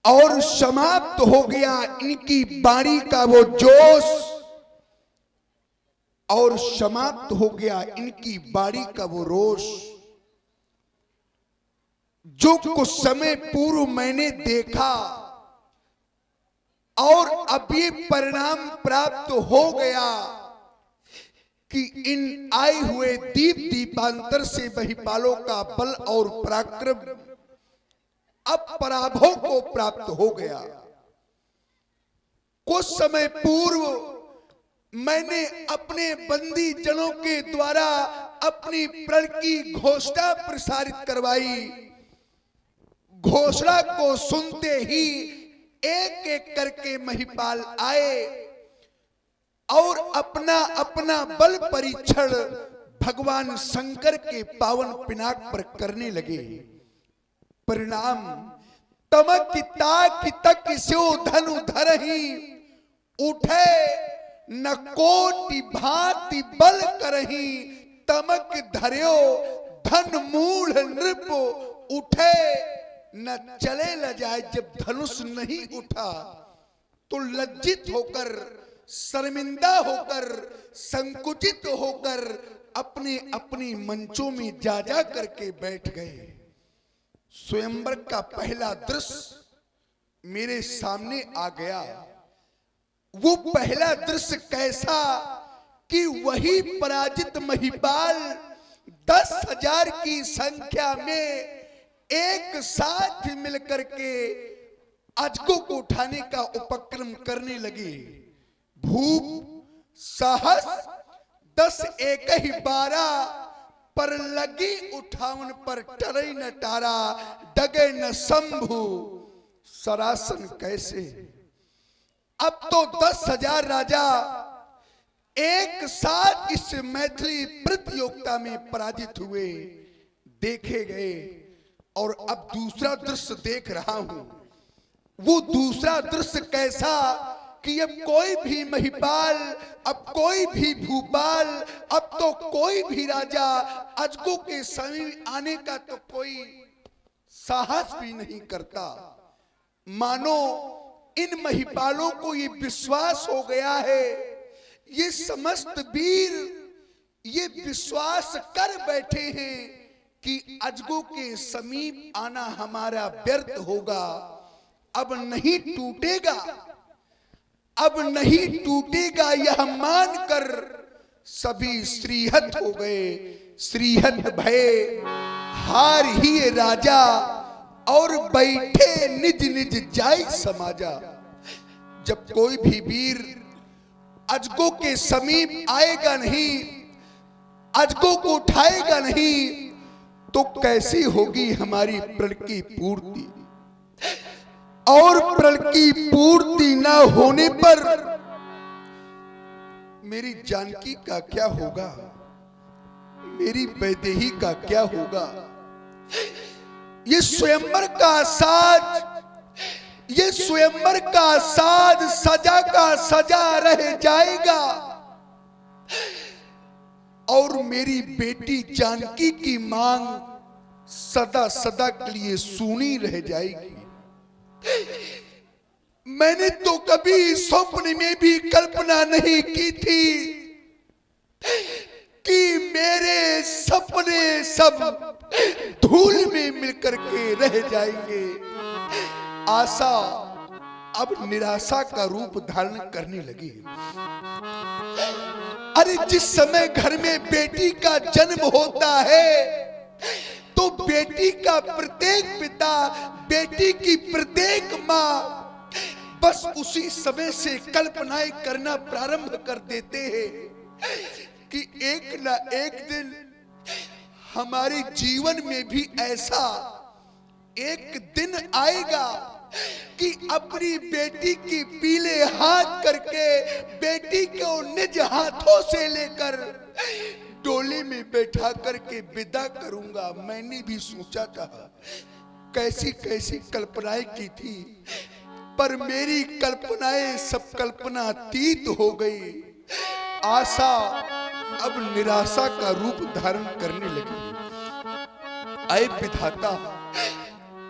और समाप्त हो गया इनकी बाणी का वो जोश, और समाप्त हो गया इनकी बाणी का वो रोष, जो कुछ समय पूर्व मैंने देखा और अब ये परिणाम प्राप्त हो गया कि इन आए हुए दीपांतर से महिपालों का बल और पराक्रम अब पराभव को प्राप्त हो गया। कुछ समय पूर्व मैंने अपने बंदी जनों के द्वारा अपनी प्रण की घोषणा प्रसारित करवाई। घोषणा को सुनते ही एक एक करके महिपाल आए और अपना अपना बल परीक्षण भगवान शंकर के पावन पिनाक पर करने लगे। परिणाम तमक ताक तक स्यो धनु धरहि, उठे न कोटि भांति बल करहि, तमक धर्यो धन मूढ़ नृप, उठे न चले ल जाए। जब धनुष नहीं उठा तो लज्जित होकर, शर्मिंदा होकर, संकुचित होकर अपने अपनी मंचों में जा जा करके बैठ गए। स्वयंवर का पहला दृश्य मेरे सामने आ गया। वो पहला दृश्य कैसा कि वही पराजित महिपाल 10,000 की संख्या में एक साथ मिलकर के अजगों को उठाने का उपक्रम करने लगे। भूप साहस 10 एक ही 12, पर लगी उठावन पर टरई न टारा, डगे न शंभु सरासन कैसे। अब तो 10,000 राजा एक साथ इस मैथिली प्रतियोगिता में पराजित हुए देखे गए, और अब दूसरा दृश्य देख रहा हूं। वो दूसरा दृश्य कैसा कि अब कोई भी महिपाल, अब कोई भी भूपाल, अब तो कोई भी राजा अजगों के समीप आने का तो कोई साहस भी नहीं करता। मानो इन महिपालों को ये विश्वास हो गया है, ये समस्त वीर ये विश्वास कर बैठे हैं कि अजगों के समीप आना हमारा व्यर्थ होगा, अब नहीं टूटेगा, अब नहीं टूटेगा। यह मानकर सभी श्रीहत हो गए। श्रीहत भये हार ही राजा, और बैठे निज निज जाय समाजा। जब कोई भी वीर अजगों के समीप आएगा नहीं, अजगों को उठाएगा नहीं, तो कैसी होगी हमारी प्रण की पूर्ति। और प्रण की पूर्ति न होने पर मेरी जानकी का क्या होगा, मेरी वैदेही का क्या होगा। ये स्वयंवर का साज, ये स्वयंवर का साज सजा का सजा रह जाएगा, और मेरी बेटी जानकी की मांग सदा सदा के लिए सुनी रह जाएगी। मैंने तो कभी स्वप्न में भी कल्पना नहीं की थी कि मेरे सपने सब धूल में मिलकर के रह जाएंगे। आशा अब निराशा का रूप धारण करने लगी। अरे जिस समय घर में बेटी का जन्म होता है तो बेटी का प्रत्येक पिता, बेटी की प्रत्येक माँ बस उसी समय से कल्पनाएं करना प्रारंभ कर देते हैं कि एक ना एक दिन हमारे जीवन में भी ऐसा एक दिन आएगा कि अपनी बेटी की पीले हाथ करके बेटी को निज हाथों से लेकर डोली में बैठा करके विदा करूंगा। मैंने भी सोचा था, कैसी कैसी कल्पनाएं की थी, पर मेरी कल्पनाएं सब कल्पनातीत हो गई। आशा अब निराशा का रूप धारण करने लगी। ऐ विधाता,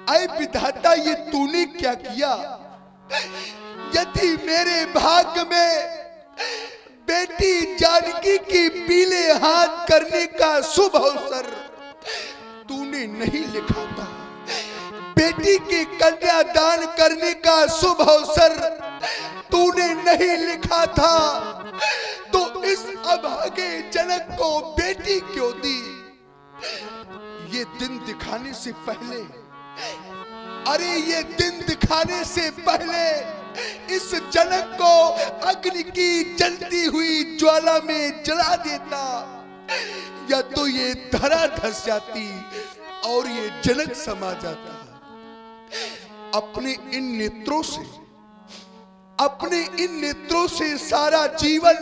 ऐ विधाता ये तूने क्या किया? यदि मेरे भाग्य में बेटी जानकी की पीले हाथ करने का शुभ अवसर तूने नहीं लिखा था, बेटी के कन्यादान करने का शुभ अवसर तूने नहीं लिखा था, तो इस अभागे जनक को बेटी क्यों दी? ये दिन दिखाने से पहले, अरे ये दिन दिखाने से पहले इस जनक को अग्नि की जलती हुई ज्वाला में जला देता, या तो ये धरा धस जाती और ये जनक समा जाता। अपने इन नेत्रों से, अपने इन नेत्रों से सारा जीवन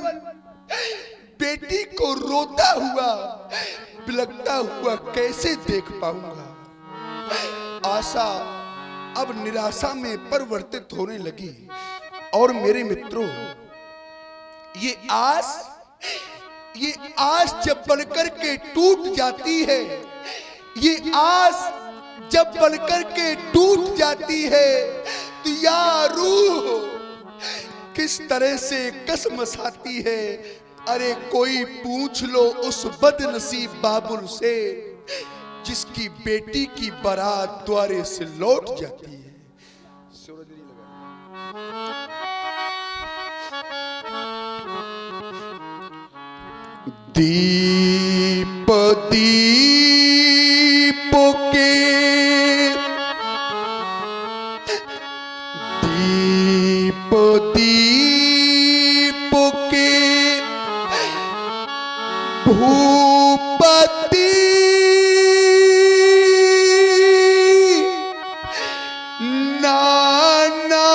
बेटी को रोता हुआ, बिलखता हुआ कैसे देख पाऊंगा? आशा अब निराशा में परिवर्तित होने लगी। और मेरे मित्रों, ये आस जब बनकर के टूट जाती है, ये आस जब बनकर के टूट जाती है, तो या रूह किस तरह से कसमसाती है। अरे कोई पूछ लो उस बदनसीब बाबुल से जिसकी बेटी की बारात द्वारे से लौट जाती है। दीप दीप के दीप दीप के भूपति नाना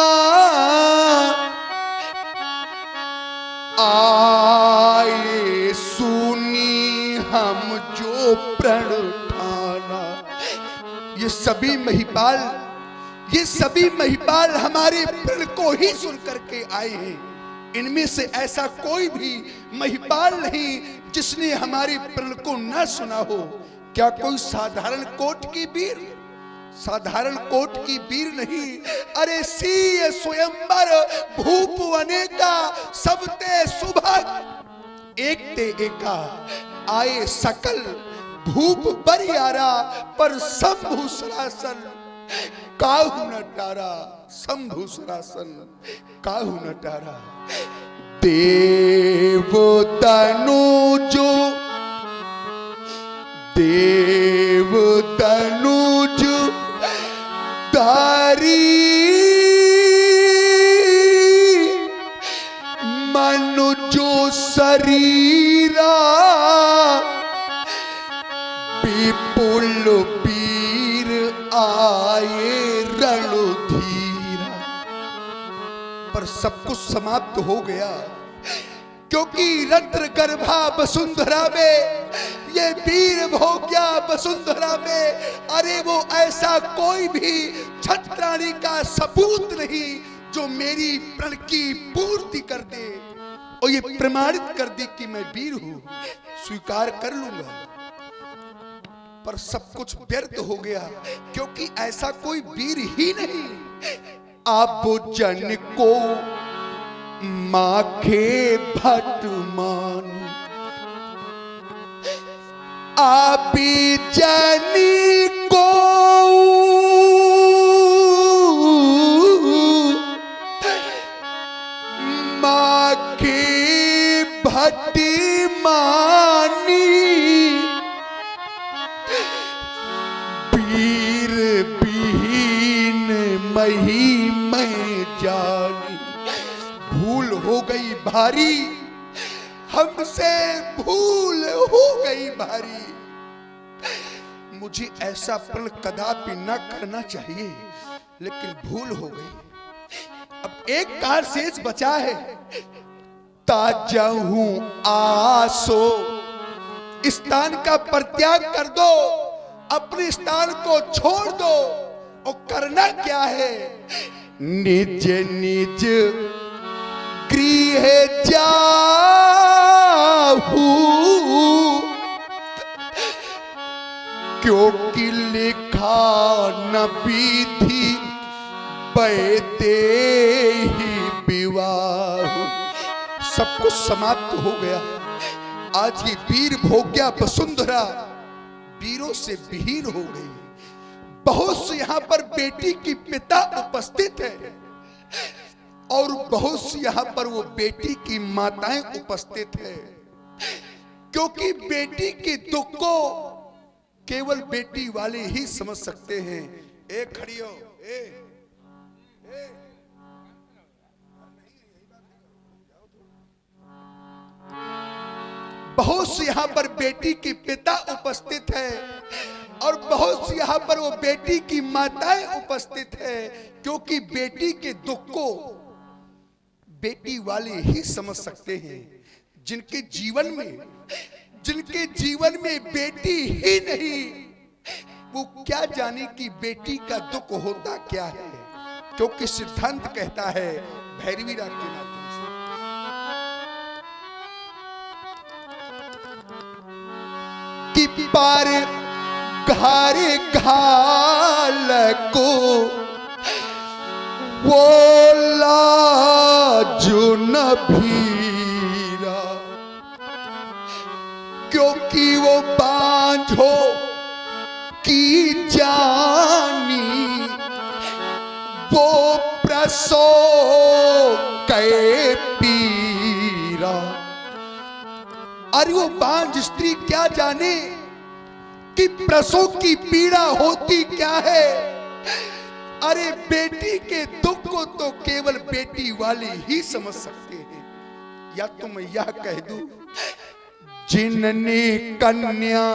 आए सुनी हम जो प्रण ठाना। ये सभी महिपाल हमारे प्रण को ही सुन करके आए हैं। इनमें से ऐसा कोई भी महिपाल नहीं जिसने हमारे प्रण को न सुना हो। क्या कोई साधारण कोट की वीर, साधारण कोट की वीर नहीं, अरे सीय स्वयंवर भूप वने का सबते सुभग एक ते एका आए सकल भूप बरियारा पर शंभु सरासन काहू न टारा, शंभु सरासन काहू न टारा। देव तनुजो देव तनुज धारी मनुजो शरीरा विपुल वीर आए रणधीरा। पर सब कुछ समाप्त हो गया, क्योंकि रत्न गर्भा वसुंधरा में ये वीर भोग्या वसुंधरा में, अरे वो ऐसा कोई भी छत्राणी का सपूत नहीं जो मेरी प्रण की पूर्ति कर दे और ये प्रमाणित कर दे कि मैं वीर हूं। स्वीकार कर लूंगा, पर सब कुछ व्यर्थ हो गया, क्योंकि ऐसा कोई वीर ही नहीं। आप जन को माखे भट मान, आप जनी को माखे भट मानी, वीर विहीन मही मैं जानी। भूल हो गई भारी, हमसे भूल हो गई भारी। मुझे ऐसा प्रण कदापि न करना चाहिए, लेकिन भूल हो गई। अब एक कार शेष बचा है। ताजहूं आसो, स्थान का परित्याग कर दो, अपने स्थान को छोड़ दो। और करना क्या है? निज निज गृह जाहू, क्योंकि लिखा न विधि बैते ही विवाह। सब कुछ समाप्त हो गया। आज ये वीर भोग्या वसुंधरा वीरों से विहीन हो गई। बहुत से यहाँ पर बेटी की पिता उपस्थित है और बहुत सी यहाँ पर वो बेटी की माताएं उपस्थित है, क्योंकि बेटी के दुख को केवल बेटी वाले ही समझ सकते हैं। ए खड़ी हो, बहुत सी यहाँ पर बेटी की पिता उपस्थित है और बहुत सी यहाँ पर वो बेटी की माताएं उपस्थित है, क्योंकि बेटी के दुख को बेटी वाले ही समझ सकते हैं। जिनके जीवन में बेटी ही नहीं, वो क्या जाने कि बेटी का दुख होता क्या है। क्योंकि सिद्धांत कहता है भैरवी राग के माध्यम से कि पार घर घाल को वो लाजो न भीरा, क्योंकि वो बांझो की जानी वो प्रसो के पीरा। अरे वो बांझ स्त्री क्या जाने कि प्रसव की पीड़ा होती क्या है। अरे बेटी के दुख को तो केवल बेटी वाले ही समझ सकते हैं। या तो मैं यह कह दूं, जिनने कन्या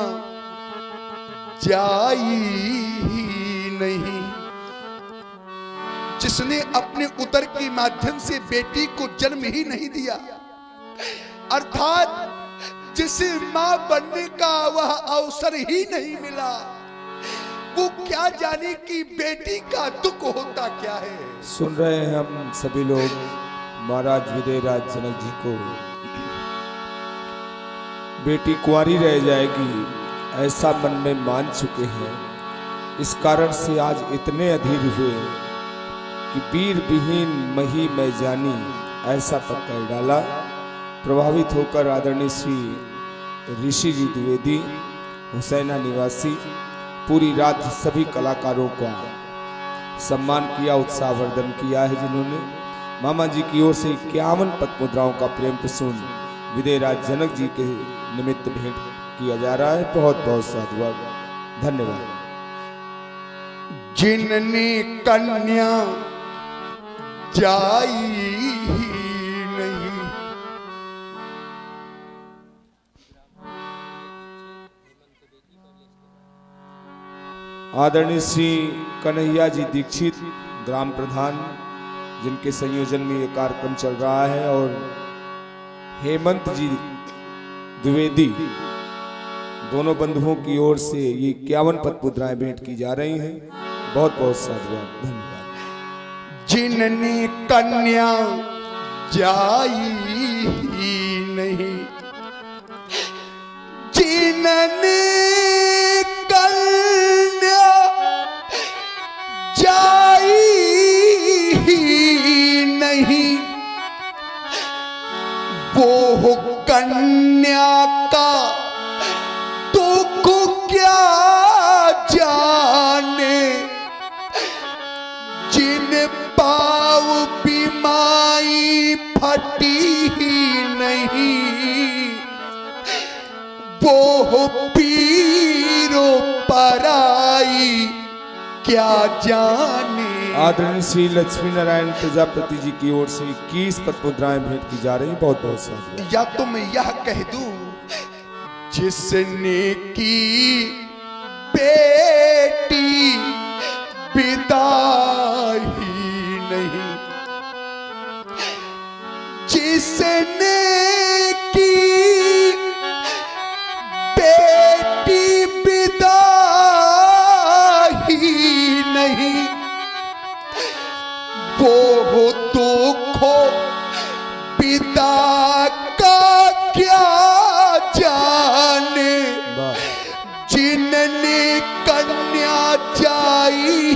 जाई ही नहीं, जिसने अपने उदर के माध्यम से बेटी को जन्म ही नहीं दिया, अर्थात जिसे मां बनने का वह अवसर ही नहीं मिला, वो क्या जाने कि बेटी का दुख होता क्या है। सुन रहे हैं हम सभी लोग महाराज विदयराज जनक जी को, बेटी कुंवारी रह जाएगी ऐसा मन में मान चुके हैं। इस कारण से आज इतने अधीर हुए कि वीर विहीन मही मैं जानी ऐसा तक कह डाला। प्रभावित होकर आदरणीय श्री ऋषि जी द्विवेदी हुसैना निवासी पूरी रात सभी कलाकारों का सम्मान किया, उत्साहवर्धन किया है, जिन्होंने मामा जी की ओर से 51 पद मुद्राओं का प्रेम प्रसून विदयराज जनक जी के निमित्त भेंट किया जा रहा है। बहुत बहुत साधुवाद, धन्यवाद। जिनने कन्या जाई ही नहीं, आदरणीय श्री कन्हैया जी दीक्षित ग्राम प्रधान, जिनके संयोजन में ये कार्यक्रम चल रहा है, और हेमंत जी द्विवेदी, दोनों बंधुओं की ओर से ये 51 पद मुद्राएं भेंट की जा रही हैं। बहुत बहुत साधुवाद, धन्यवाद। जिनने कन्या जाई ही नहीं, जिनने कन्या जाई ही नहीं, वो कन्या का दुख क्या जाने, जिन पाव बीमाई फटी ही नहीं, वो पीरो पराई क्या जाने। आदरणीय श्री लक्ष्मी नारायण प्रजापति जी की ओर से 21 पद मुद्राएं भेंट की जा रही हैं। बहुत बहुत साधुवाद। या तो मैं यह कह दूं, जिसने की बेटी पिता ही नहीं, जिसने की बेटी पिता ही नहीं, वो दुखो पिता का क्या जाने, जिनने कन्या जाई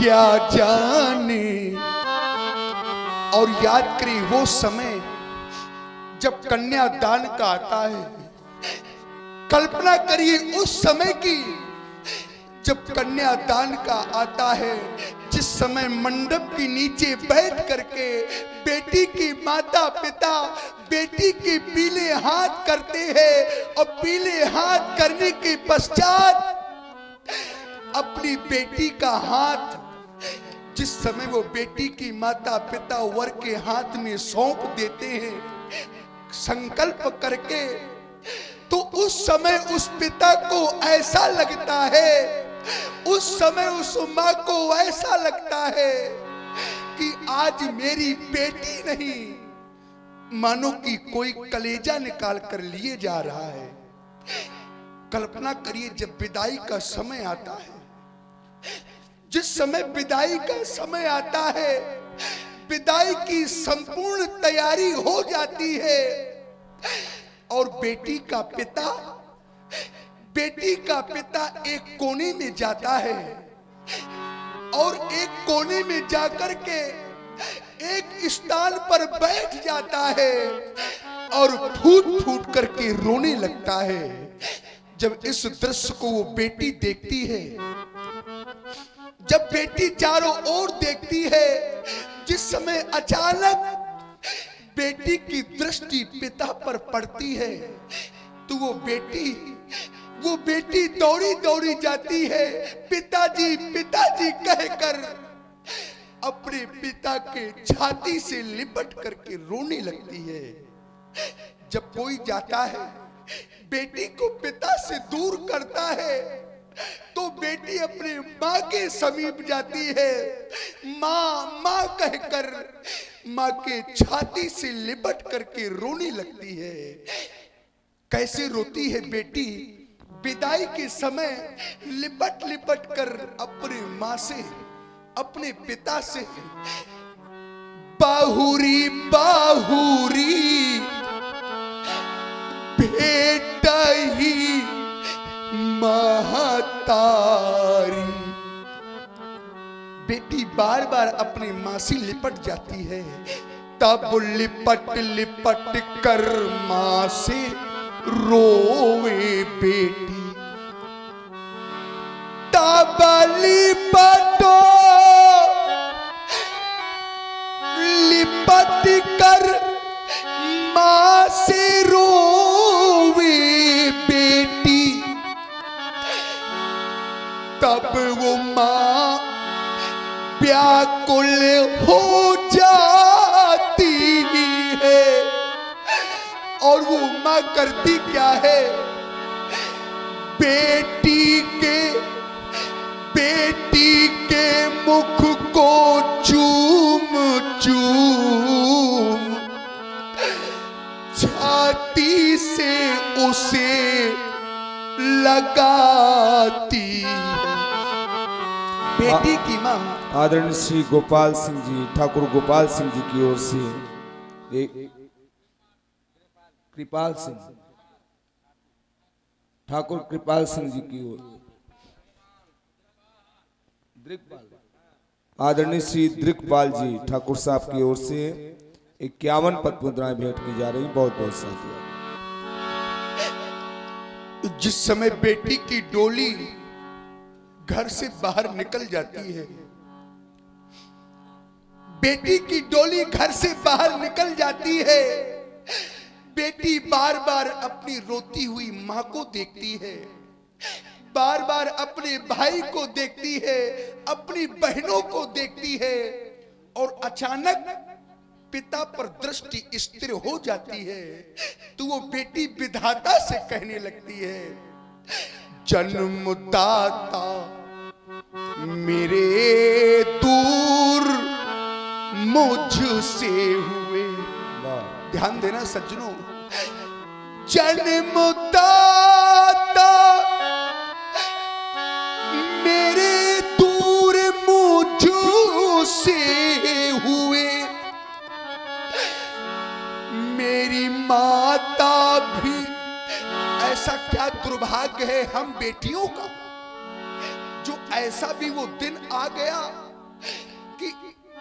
क्या जाने। और याद करिए वो समय जब कन्यादान का आता है। कल्पना करिए उस समय की जब कन्यादान का आता है, जिस समय मंडप के नीचे बैठ करके बेटी की माता पिता बेटी के पीले हाथ करते हैं और पीले हाथ करने के पश्चात अपनी बेटी का हाथ जिस समय वो बेटी की माता पिता वर के हाथ में सौंप देते हैं संकल्प करके, तो उस समय उस पिता को ऐसा लगता है, उस समय उस माँ को ऐसा लगता है कि आज मेरी बेटी नहीं, मानो कि कोई कलेजा निकाल कर लिए जा रहा है। कल्पना करिए जब विदाई का समय आता है, जिस समय विदाई का समय आता है, विदाई की संपूर्ण तैयारी हो जाती है और बेटी का पिता एक कोने में जाता है और एक कोने में जाकर के एक स्थान पर बैठ जाता है और फूट फूट करके रोने लगता है। जब इस दृश्य को वो बेटी देखती है, जब बेटी चारों ओर देखती है, जिस समय अचानक बेटी की दृष्टि पिता पर पड़ती है, तो वो बेटी दौड़ी दौड़ी जाती है, पिताजी पिताजी कहकर अपने पिता के छाती से लिपट करके रोने लगती है। जब कोई जाता है बेटी को पिता से दूर करता है, तो बेटी अपने माँ के समीप जाती है, माँ माँ कहकर माँ के छाती से लिपट करके रोने लगती है। कैसे रोती है बेटी विदाई के समय, लिपट लिपट कर अपने माँ से अपने पिता से, बाहुरी बाहुरी बेटा ही महतारी। बेटी बार बार अपनी माँ से लिपट जाती है, तब लिपट लिपट कर माँ से रोवे बेटी। तब लिपटो लिपट कर माँ से रोवे बेटी। तब वो माँ व्याकुल हो जाती है और वो माँ करती क्या है, बेटी के मुख को चूम चूम छाती से उसे लगाती है। बेटी की माँ आदरणीय श्री गोपाल सिंह जी, ठाकुर गोपाल सिंह जी की ओर से एक कृपाल सिंह, ठाकुर कृपाल सिंह जी की ओर आदरणीय श्री दृक्पाल जी ठाकुर साहब की ओर से 51 पद मुद्राएं भेंट की जा रही। बहुत बहुत साधुवाद। जिस समय बेटी की डोली घर से बाहर निकल जाती है, बेटी की डोली घर से बाहर निकल जाती है, बेटी बार बार अपनी रोती हुई मां को देखती है, बार बार अपने भाई को देखती है, अपनी बहनों को देखती है और अचानक पिता पर दृष्टि स्थिर हो जाती है, तो वो बेटी विधाता से कहने लगती है, जन्मदाता मेरे दूर मुझसे हुए। ध्यान देना सज्जनों, जन्मदाता मेरे दूर मुझसे हुए, मेरी माता भी। ऐसा क्या दुर्भाग्य है हम बेटियों का, जो ऐसा भी वो दिन आ गया कि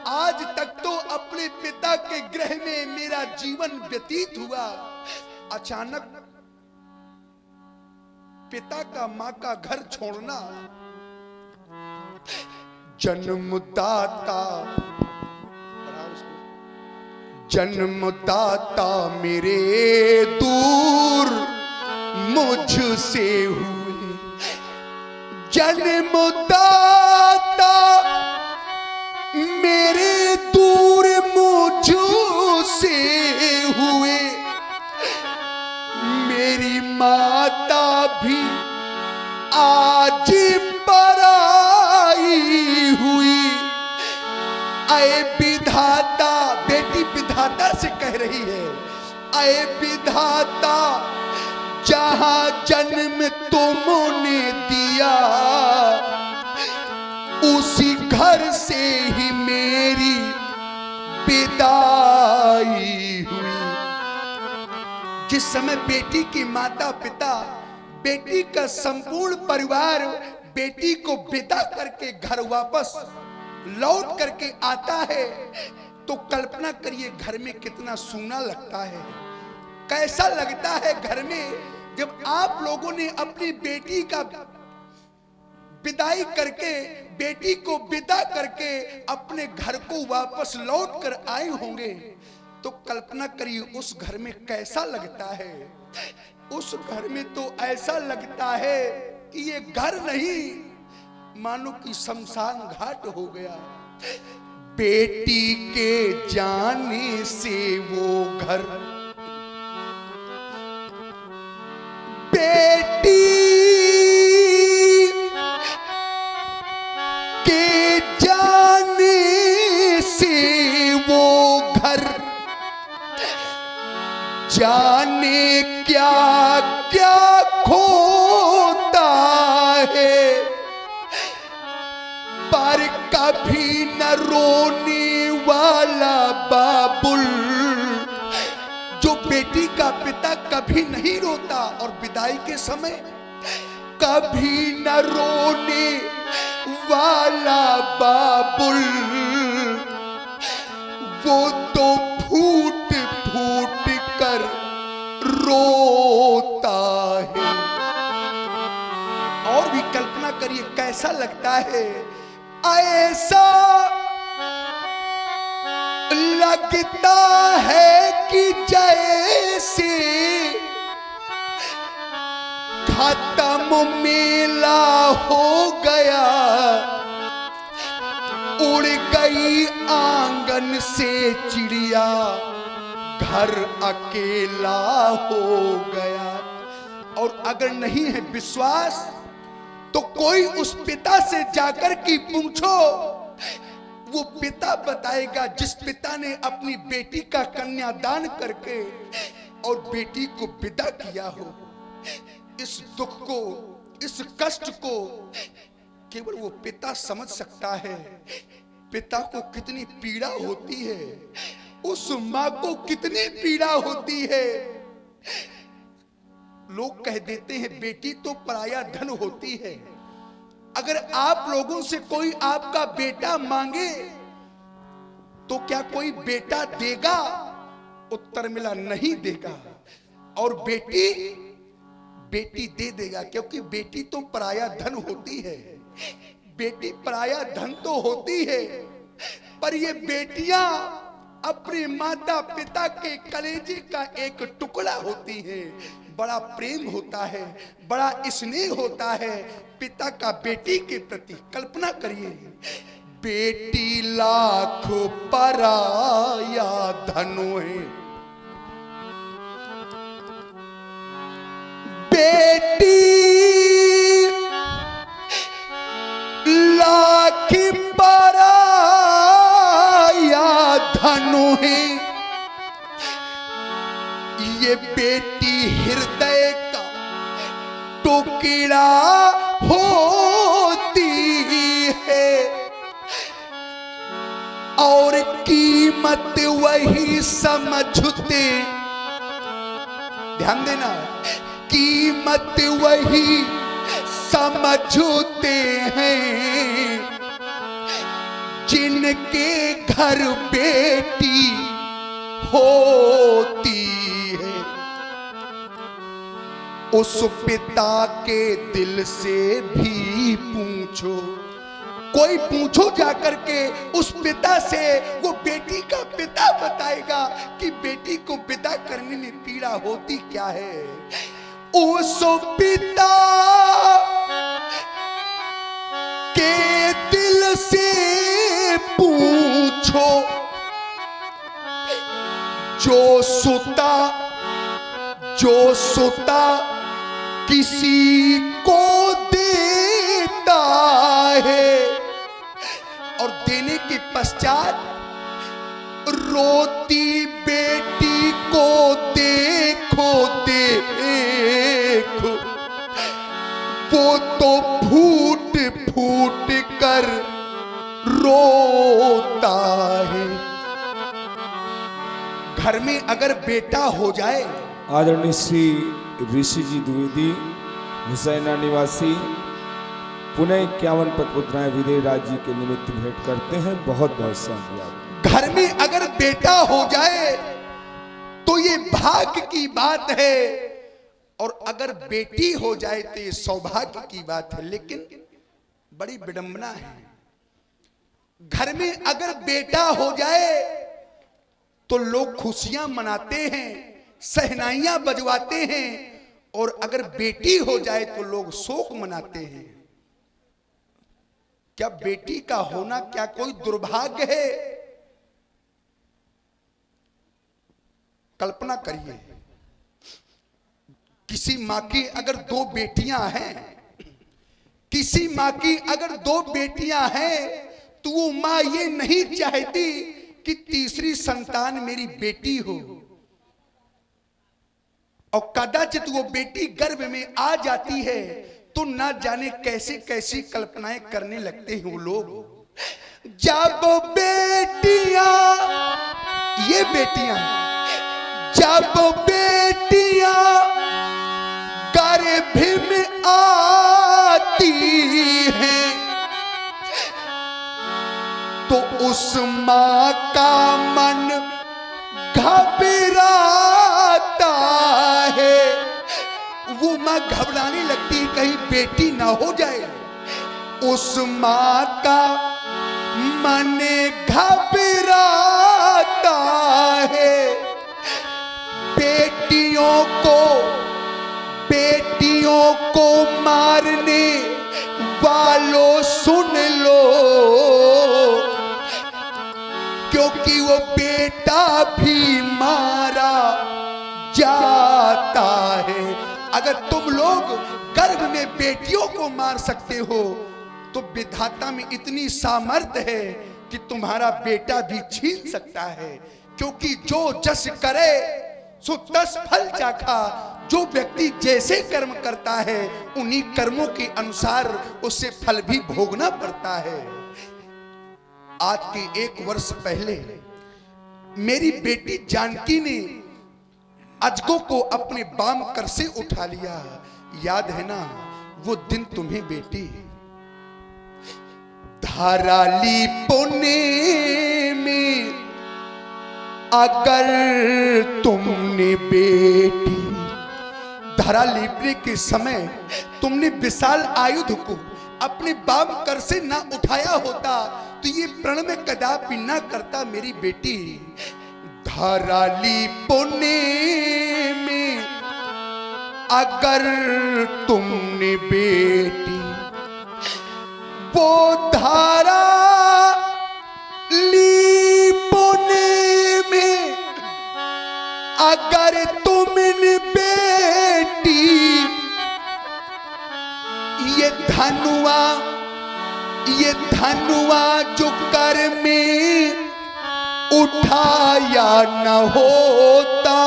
आज तक तो अपने पिता के गृह में मेरा जीवन व्यतीत हुआ, अचानक पिता का मां का घर छोड़ना, जन्मदाता जन्मदाता मेरे दूर मुझसे हुए, जन्मदाता मेरे दूर मुझसे हुए, मेरी माता भी आज पराई हुई। आए विधाता, बेटी विधाता से कह रही है, आए विधाता जहां जन्म तुमने दिया, उसी घर से ही मेरी विदाई हुई। जिस समय बेटी की माता पिता, बेटी का संपूर्ण परिवार बेटी को विदा करके घर वापस लौट करके आता है, तो कल्पना करिए घर में कितना सूना लगता है। कैसा लगता है घर में जब आप लोगों ने अपनी बेटी का विदाई करके, बेटी को विदा करके अपने घर को वापस लौट कर आए होंगे, तो कल्पना करिए उस घर में कैसा लगता है। उस घर में तो ऐसा लगता है कि ये घर नहीं, मानो कि शमशान घाट हो गया। बेटी के जाने से वो घर, बेटी के जाने से वो घर, जाने क्या क्या खोता है, पर कभी न रोने वाला बाबुल। जो बेटी का पिता कभी नहीं रोता और विदाई के समय कभी न रोने वाला बाबुल, वो तो फूट फूट कर रोता है। और भी कल्पना करिए कैसा लगता है। ऐसा लगता है कि जैसे खत्म मेला हो गया, उड़ गई आंगन से चिड़िया, घर अकेला हो गया। और अगर नहीं है विश्वास तो कोई उस पिता से जाकर के पूछो, वो पिता बताएगा जिस पिता ने अपनी बेटी का कन्यादान करके और बेटी को विदा किया हो। इस दुख को, इस कष्ट को केवल वो पिता समझ सकता है। पिता को कितनी पीड़ा होती है, उस मां को कितनी पीड़ा होती है। लोग कह देते हैं बेटी तो पराया धन होती है। अगर आप लोगों से कोई आपका बेटा मांगे तो क्या कोई बेटा देगा? उत्तर मिला नहीं देगा। और बेटी, बेटी दे देगा, क्योंकि बेटी तो पराया धन होती है। बेटी पराया धन तो होती है, पर ये बेटियां अपने माता पिता के कलेजे का एक टुकड़ा होती है। बड़ा प्रेम होता है, बड़ा स्नेह होता है पिता का बेटी के प्रति। कल्पना करिए, बेटी लाख पराया धन है, बेटी लाख पराया धन है। ये बेटी हृदय का टुकड़ा होती है, और कीमत वही समझते, ध्यान देना, कीमत वही समझते हैं जिनके घर बेटी होती है, उस पिता के दिल से भी पूछो। कोई पूछो जाकर के उस पिता से, वो बेटी का पिता बताएगा कि बेटी को विदा करने में पीड़ा होती क्या है। उस पिता के दिल से पूछो, जो सुता किसी को देता है और देने के पश्चात रोती बेटी को देखो देखो, वो तो फूट फूट कर रोता है। घर में अगर बेटा हो जाए, आदरणीय श्री ऋषि जी द्विवेदी हुसैना निवासी पुणे 51 पदमुद्राएं विदेहराज जी के निमित्त भेंट करते हैं। बहुत बहुत साधुवाद। घर में अगर बेटा हो जाए तो ये भाग्य की बात है, और अगर बेटी हो जाए तो ये सौभाग्य की बात है। लेकिन बड़ी विडंबना है, घर में अगर बेटा हो जाए तो लोग खुशियां मनाते हैं, सहनाइयां बजवाते हैं, और अगर बेटी हो जाए तो लोग शोक मनाते हैं। क्या बेटी का होना क्या कोई दुर्भाग्य है? कल्पना करिए, किसी मां की अगर 2 बेटियां हैं, किसी मां की अगर 2 बेटियां हैं, तो वो मां ये नहीं चाहती कि तीसरी संतान मेरी बेटी हो, और कदाचित वो बेटी गर्भ में आ जाती है तो ना जाने कैसे कैसी कल्पनाएं करने लगते हैं वो लोग। जब बेटियां, ये बेटियां, जब बेटियां गर्भ में आती हैं तो उस मां का मन घबराता है। वो मां घबराने लगती है कहीं बेटी ना हो जाए। उस मां का मन घबराता है। बेटियों को मारने वालों सुन लो, क्योंकि वो बेटा भी मारा जाता है। अगर तुम लोग गर्भ में बेटियों को मार सकते हो तो विधाता में इतनी सामर्थ्य है कि तुम्हारा बेटा भी छीन सकता है, क्योंकि जो जस करे सो तस फल चाखा। जो व्यक्ति जैसे कर्म करता है उन्हीं कर्मों के अनुसार उसे फल भी भोगना पड़ता है। आज के 1 वर्ष पहले मेरी बेटी जानकी ने अजगो को अपने बाम कर से उठा लिया। याद है ना वो दिन तुम्हें बेटी? धाराली पुणे में अगर तुमने बेटी, धरा लीपने के समय तुमने विशाल आयुध को अपने बाम कर से ना उठाया होता तो ये प्रण में कदापि ना करता मेरी बेटी। धाराली पुणे में अगर तुमने बेटी, वो धारा ली पुणे में अगर तुमने बेटी, ये धनुआ जो कर में उठाया न होता,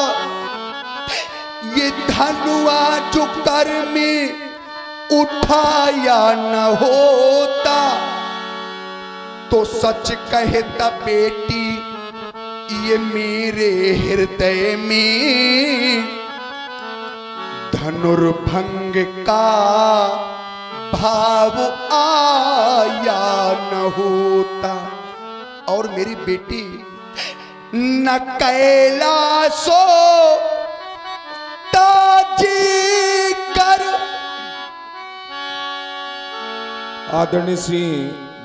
ये धनुआ जो कर में उठाया न होता, तो सच कहता बेटी ये मेरे हृदय में धनुर्भंग का भाव आया न होता। और मेरी बेटी न कैलाशो ताजी कर। आदरणीय श्री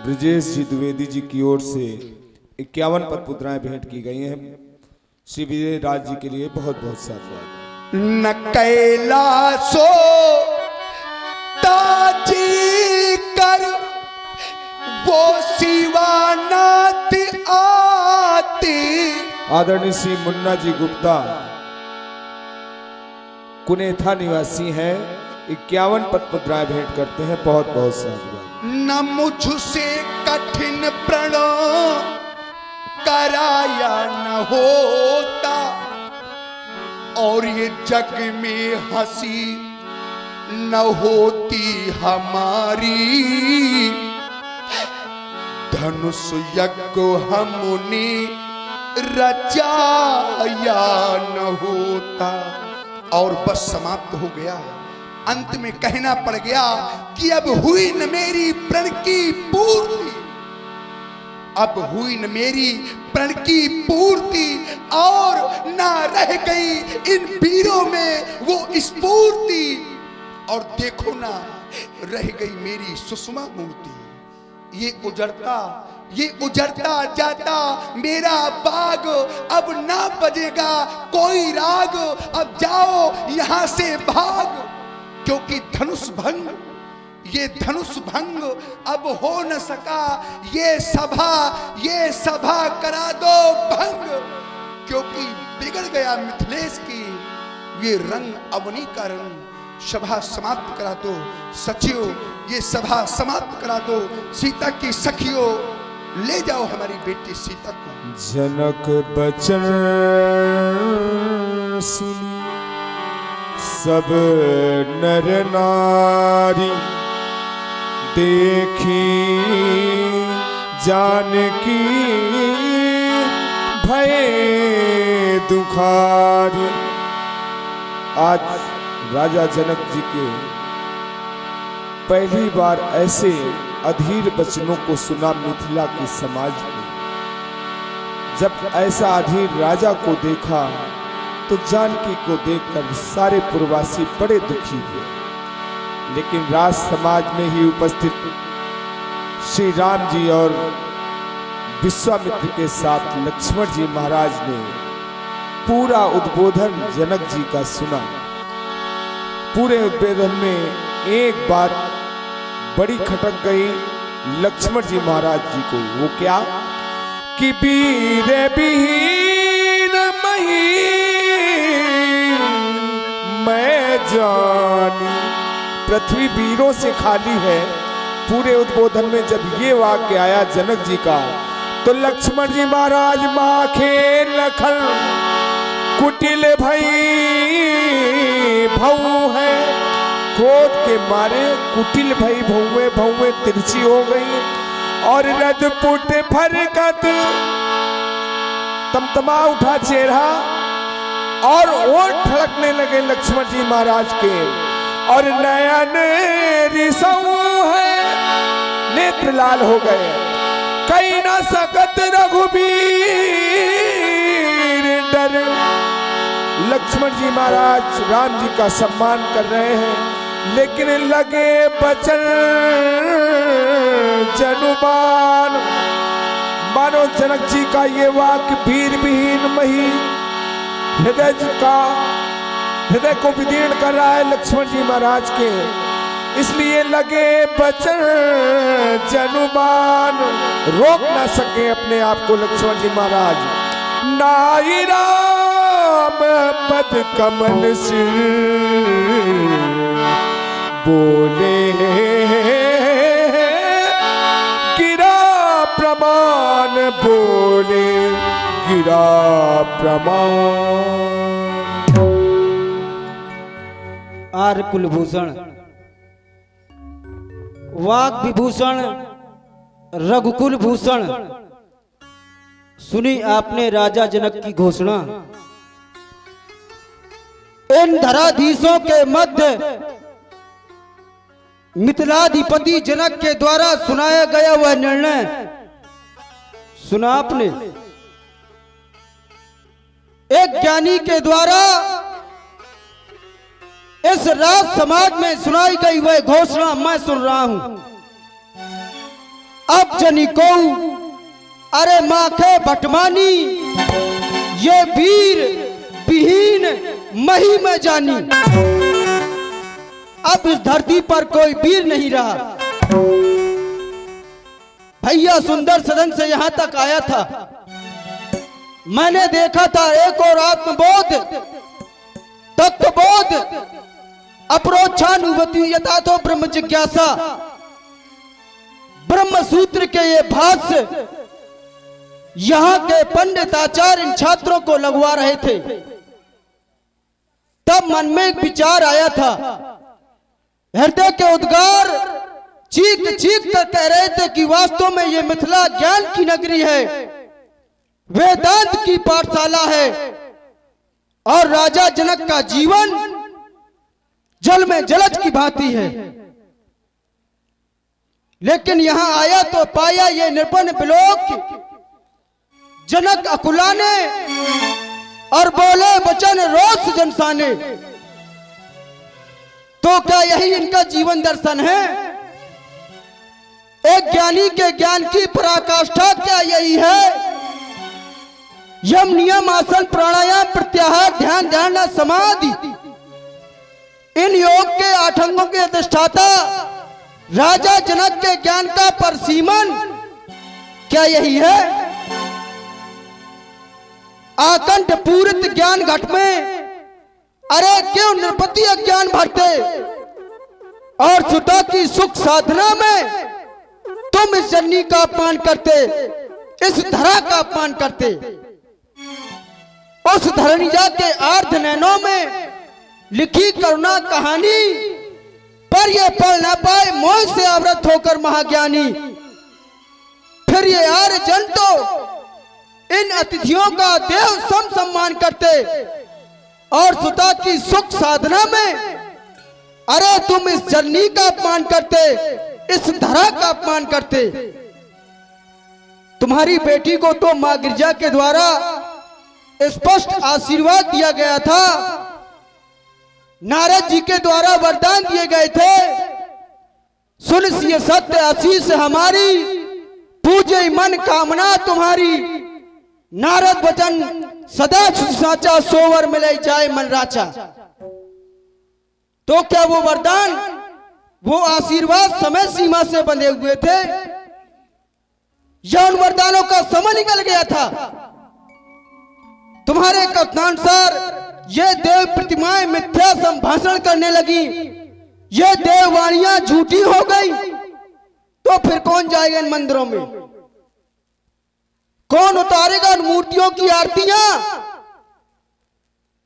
ब्रजेश जी द्विवेदी जी की ओर से 51 पदमुद्राएं भेंट की गई हैं। श्री विजय राज जी के लिए बहुत बहुत साधुवाद। न कैलाशो ताजी कर वो शिवानाथ आते। आदरणीय श्री मुन्ना जी गुप्ता कुनेथा निवासी हैं, 51 पदमुद्राएं भेंट करते हैं। बहुत बहुत साधुवाद। न मुझसे कठिन प्रण कराया न होता और ये जग में हंसी न होती हमारी। धनुष यज्ञ हमने रचाया न होता। और बस समाप्त हो गया। अंत में कहना पड़ गया कि अब हुई न मेरी प्रण की पूर्ति, अब हुई न मेरी प्रण की पूर्ति और ना रह गई इन वीरों में वो स्फूर्ति। और देखो ना रह गई मेरी सुषमा मूर्ति। ये उजड़ता जाता मेरा बाग, अब ना बजेगा कोई राग। अब जाओ यहां से भाग, क्योंकि धनुष भंग, ये धनुष भंग अब हो न सका। ये सभा करा दो भंग, क्योंकि बिगड़ गया मिथिलेश की ये रंग अवनी का रंग। सभा समाप्त करा दो सचियो, ये सभा समाप्त करा दो। सीता की सखियों ले जाओ हमारी बेटी सीता को। जनक बचन सुनी सब नर नारी, देखी जानकी भय दुखारी। आज राजा जनक जी के पहली बार ऐसे अधीर वचनों को सुना मिथिला के समाज में। जब ऐसा अधीर राजा को देखा तो जानकी को देखकर सारे पुरवासी बड़े दुखी हुए। लेकिन राज समाज में ही उपस्थित श्री राम जी और विश्वामित्र के साथ लक्ष्मण जी महाराज ने पूरा उद्बोधन जनक जी का सुना। पूरे उद्बोधन में एक बात बड़ी खटक गई लक्ष्मण जी महाराज जी को। वो क्या कि वीर विहीन मही मैं जानी। पृथ्वी वीरों से खाली है। पूरे उद्बोधन में जब ये वाक्य आया जनक जी का, तो लक्ष्मण जी महाराज माखे लखन कुटिल भई भऊ है। क्रोध के मारे कुटिल भई भौवे तिरछी हो गई और रजपुट फरकत तमतमा उठा चेहरा और ओठ ठड़कने लगे लक्ष्मण जी महाराज के। और नयन रिसऊ है, नेत्र लाल हो गए। कई न सकत रघुबीर डर। लक्ष्मण जी महाराज राम जी का सम्मान कर रहे हैं, लेकिन लगे बचन जनुबान। मानो जनक जी का ये वाक्य वीर विहीन मही हृदय को विदीर्ण कर रहा है लक्ष्मण जी महाराज के। इसलिए लगे बचन जनुबान, रोक ना सके अपने आप को लक्ष्मण जी महाराज। नाई राम पद कमल सिर बोले गिरा प्रमाण, बोले गिरा प्रमाण। आर कुलभूषण वाग विभूषण रघुकुल भूषण, सुनी आपने राजा जनक की घोषणा। इन धराधीशों के मध्य मिथिलाधिपति जनक के द्वारा सुनाया गया वह निर्णय सुना आपने, एक ज्ञानी के द्वारा इस राज समाज में सुनाई गई वह घोषणा मैं सुन रहा हूं। अब जनी को अरे माखे भटमानी, ये वीर विहीन मही में जानी। अब इस धरती पर कोई वीर नहीं रहा। भैया सुंदर सदन से यहां तक आया था, मैंने देखा था एक और आत्मबोध, तत्वबोध, अप्रोक्षानुभूति यथा तो ब्रह्म जिज्ञासा, ब्रह्म सूत्र के ये भाष्य यहां के पंडित आचार्य इन छात्रों को लगवा रहे थे। तब मन में एक विचार आया था, हृदय के उद्गार चीख चीख कर कह रहे थे कि वास्तव में ये मिथिला ज्ञान की नगरी है, वेदांत की पाठशाला है और राजा जनक का जीवन जल में जलज की भांति है। लेकिन यहां आया तो पाया ये निर्बन बिलोक जनक अकुलाने और बोले वचन रोष जनसाने। तो क्या यही इनका जीवन दर्शन है? एक ज्ञानी के ज्ञान की पराकाष्ठा क्या यही है? यम नियम आसन प्राणायाम प्रत्याहार ध्यान धारणा समाधि, इन योग के 8 अंगों के अधिष्ठाता राजा जनक के ज्ञान का परसीमन क्या यही है? आकंठ पूरित ज्ञान घट में अरे क्यों नृपति अज्ञान भरते, और सुता की सुख साधना में तुम इस जननी का अपमान करते, इस धरा का अपमान करते। उस धरणिजा के आर्ध नैनों में लिखी करुणा कहानी पर ये पढ़ ना पाए मोह से आवृत होकर महाज्ञानी। फिर ये आर्य जन तो इन अतिथियों का देव सम सम्मान करते, और सुता की सुख साधना में अरे तुम इस जननी का अपमान करते, इस धरा का अपमान करते। तुम्हारी बेटी को तो मां गिरजा के द्वारा स्पष्ट आशीर्वाद दिया गया था, नारद जी के द्वारा वरदान दिए गए थे, सुन ये सत्य आशीष हमारी, पूजे मन कामना तुम्हारी, नारद वचन सदा साचा, सोवर मिले जाए मन राचा। तो क्या वो वरदान, वो आशीर्वाद समय सीमा से बंधे हुए थे या उन वरदानों का समय निकल गया था? तुम्हारे कथनानुसार ये देव प्रतिमाएं मिथ्या संभाषण करने लगी, ये देववाणियां झूठी हो गई, तो फिर कौन जाएगा इन मंदिरों में? कौन उतारेगा उन मूर्तियों की आरतियां?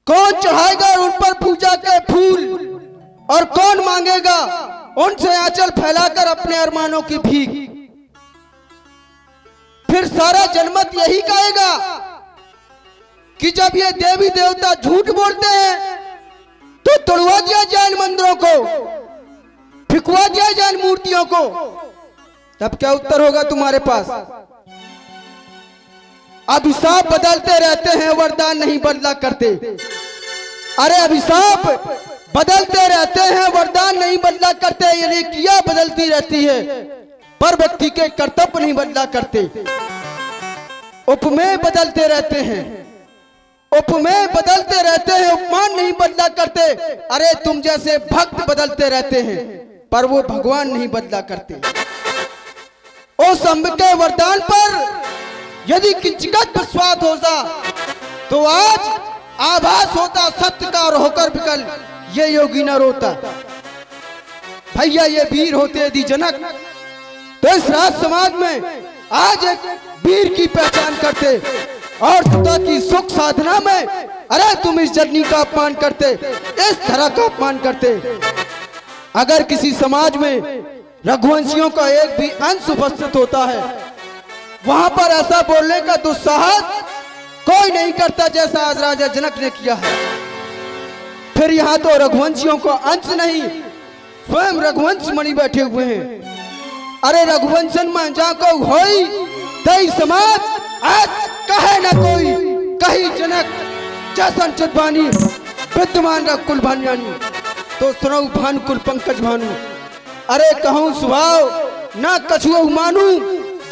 कौन चढ़ाएगा उन पर पूजा के फूल? और कौन मांगेगा उनसे आंचल फैलाकर अपने अरमानों की भीख? फिर सारा जनमत यही कहेगा कि जब ये देवी देवता झूठ बोलते हैं तो तोड़वा दिया जाए इन मंदिरों को, फिकवा दिया जाए इन मूर्तियों को। तब क्या उत्तर होगा तुम्हारे पास? अभिशाप बदलते रहते हैं, वरदान नहीं बदला करते। अरे अभिशाप बदलते रहते हैं, वरदान नहीं बदला करते। ये क्रिया बदलती रहती है पर व्यक्ति के कर्तव्य नहीं बदला करते। उपमेय बदलते रहते हैं, उपमेय बदलते रहते हैं, उपमान नहीं बदला करते। अरे तुम जैसे भक्त बदलते रहते हैं पर वो भगवान नहीं बदला करते। उस अम्ब के वरदान पर यदि किंचित विश्वास होता तो आज आभास होता सत्य का, और होकर विकल ये योगी न रोता। भैया ये वीर होते यदि जनक तो इस राज समाज में आज एक वीर की पहचान करते, और सुता की सुख साधना में अरे तुम इस जननी का अपमान करते, इस धरा का अपमान करते। अगर किसी समाज में रघुवंशियों का एक भी अंश उपस्थित होता है, वहां पर ऐसा बोलने का दुस्साहस कोई नहीं करता जैसा आज राजा जनक ने किया है। फिर यहाँ तो रघुवंशियों को अंश नहीं, स्वयं रघुवंश मणि बैठे हुए हैं। अरे रघुवंशन में जाको होई तई समाज आज कहे न कोई कही जनक जैसन चितवानी विद्यमान रख कुल भान्यानी तो सुनऊ भान कुल पंकज भानु। अरे कहूँ स्वभाव ना कछुआ मानू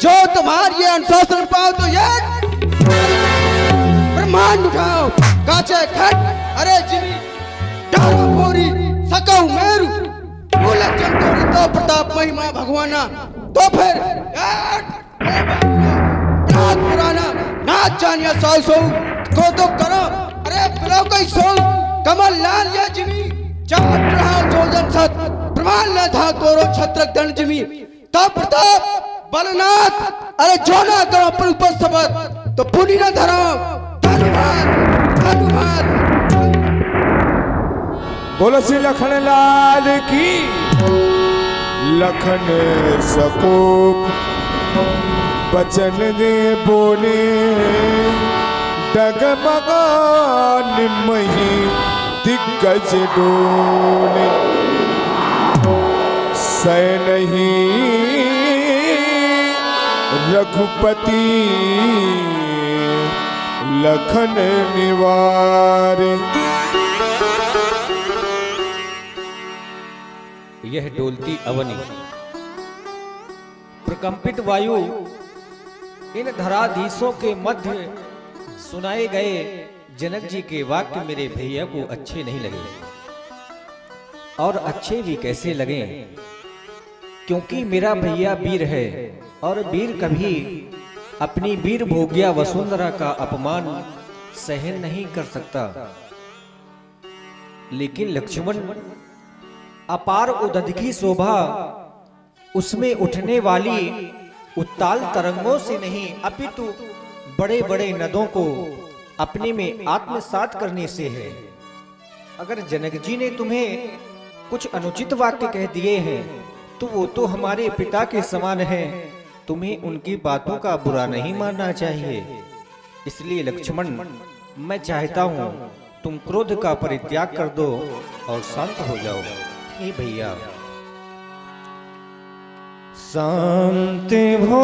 जो तुम्हार ये अनुशासन पाओ तो ये ब्रह्मांड उठाओ काचे खट। अरे जिमी डारो बोरी सकऊ मेरू बोला चंदोरी तो प्रताप महिमा भगवाना तो फिर पुराना नाच जानिया सौ सौ को तो करो। अरे पिलो कोई सौ कमल लाल या जिमी चाट रहा जोजन सत प्रमाण न था कोरो छत्रक दंड जिमी तो प्रताप बलनाथ। अरे जो ना करो पर ऊपर सबक तो पुनी न धरो। धन्यवाद धन्यवाद। बोलो श्री लखन लाल की। लखन सकोप बचन दे बोले डगमगान मही दिग्गज डोले सै नहीं रघुपति लखन निवारे। यह डोलती अवनी प्रकंपित वायु इन धराधीशों के मध्य सुनाए गए जनक जी के वाक्य मेरे भैया को अच्छे नहीं लगे। और अच्छे भी कैसे लगे, क्योंकि मेरा भैया वीर है और वीर कभी अपनी वीर भोग्या वसुंधरा का अपमान सहन नहीं कर सकता। लेकिन लक्ष्मण अपार उदधकी शोभा उसमें उठने वाली उत्ताल तरंगों से नहीं अपितु बड़े बड़े नदों को अपने में आत्मसात करने से है। अगर जनक जी ने तुम्हें कुछ अनुचित वाक्य कह दिए हैं तो वो तो हमारे पिता के समान है, तुम्हें उनकी बातों का बुरा नहीं मानना चाहिए। इसलिए लक्ष्मण, मैं चाहता हूँ तुम क्रोध का परित्याग कर दो और शांत हो जाओ। हे भैया, शांति हो